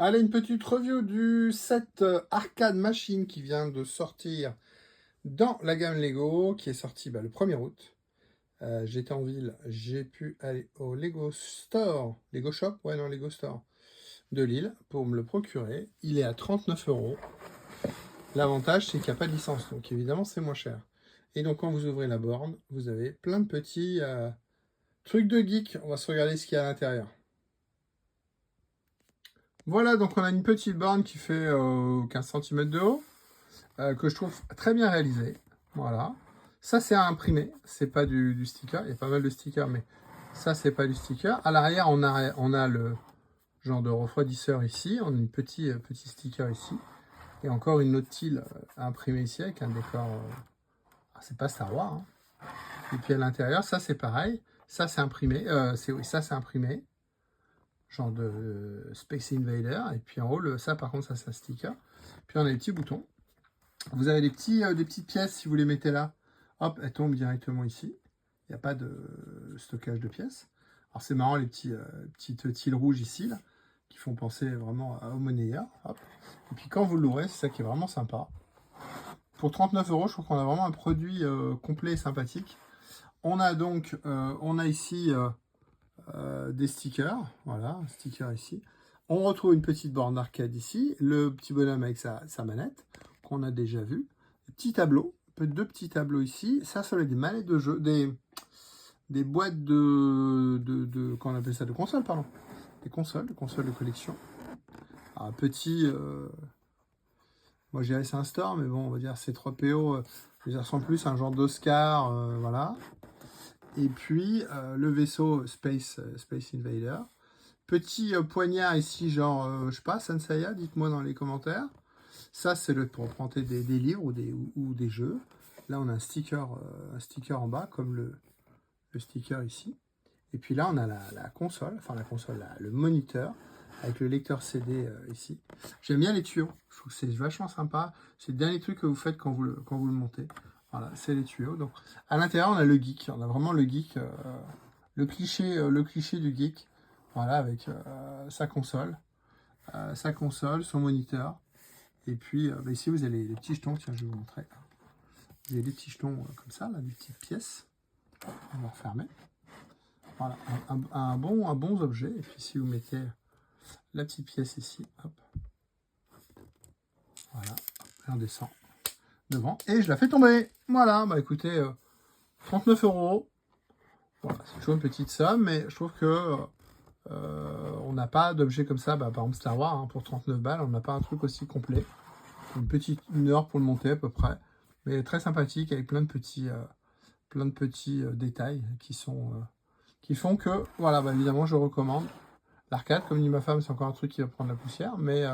Allez, une petite review du set Arcade Machine qui vient de sortir dans la gamme Lego, qui est sorti le 1er août. J'étais en ville, j'ai pu aller au Lego Store, Lego Shop, ouais non, Lego Store de Lille pour me le procurer. Il est à 39 €. L'avantage, c'est qu'il n'y a pas de licence, donc évidemment, c'est moins cher. Et donc, quand vous ouvrez la borne, vous avez plein de petits trucs de geek. On va se regarder ce qu'il y a à l'intérieur. Voilà, donc on a une petite borne qui fait 15 cm de haut, que je trouve très bien réalisée. Voilà. Ça, c'est à imprimer, c'est pas du sticker. Il y a pas mal de stickers, mais ça, c'est pas du sticker. À l'arrière, on a le genre de refroidisseur ici. On a un petit sticker ici. Et encore une autre tile à imprimer ici avec un décor. C'est pas Star Wars. Hein. Et puis à l'intérieur, ça, c'est pareil. Ça, c'est imprimé. Oui, ça, c'est imprimé. Genre de Space Invader. Et puis en haut, ça, par contre, ça, c'est un sticker. Puis on a les petits boutons. Vous avez des petites pièces, si vous les mettez là, hop, elles tombent directement ici. Il n'y a pas de stockage de pièces. Alors c'est marrant, les petites tiles rouges ici, là, qui font penser vraiment au monnayeur. Hop. Et puis quand vous l'ouvrez, c'est ça qui est vraiment sympa. Pour 39 €, je trouve qu'on a vraiment un produit complet et sympathique. On a donc, on a ici des stickers. Voilà, un sticker ici. On retrouve une petite borne d'arcade ici. Le petit bonhomme avec sa manette. On a déjà vu. Petit tableau, deux petits tableaux ici. Ça va être des manettes de jeu, des boîtes qu'on appelle ça, de consoles, pardon. Des consoles de collection. Alors, petit, moi je dirais c'est un store, mais bon, on va dire c'est 3PO, ça ressemble plus à un genre d'Oscar, voilà. Et puis le vaisseau Space Invader. Petit poignard ici, genre, je sais pas, Senseiya, dites-moi dans les commentaires. Ça, c'est pour prendre des livres ou des jeux. Là, on a un sticker en bas, comme le sticker ici. Et puis là, on a la console, le moniteur, avec le lecteur CD ici. J'aime bien les tuyaux. Je trouve que c'est vachement sympa. C'est le dernier truc que vous faites quand vous le montez. Voilà, c'est les tuyaux. Donc, à l'intérieur, on a le geek. On a vraiment le geek, le cliché du geek. Voilà, avec sa console, son moniteur. Et puis ici, vous avez les petits jetons. Tiens, je vais vous montrer. Vous avez des petits jetons comme ça, là, des petites pièces. On va refermer. Voilà, un bon objet. Et puis si vous mettez la petite pièce ici, hop. Voilà, et on descend devant. Et je la fais tomber. Voilà, écoutez, 39 €. Voilà, c'est toujours une petite somme, mais je trouve que on n'a pas d'objet comme ça. Par exemple, Star Wars, hein, pour 39 balles, on n'a pas un truc aussi complet. Une heure pour le monter à peu près. Mais très sympathique, avec plein de petits détails qui font que, voilà, évidemment, je recommande. L'arcade, comme dit ma femme, c'est encore un truc qui va prendre la poussière, mais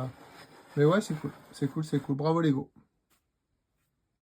ouais, c'est cool. Bravo Lego.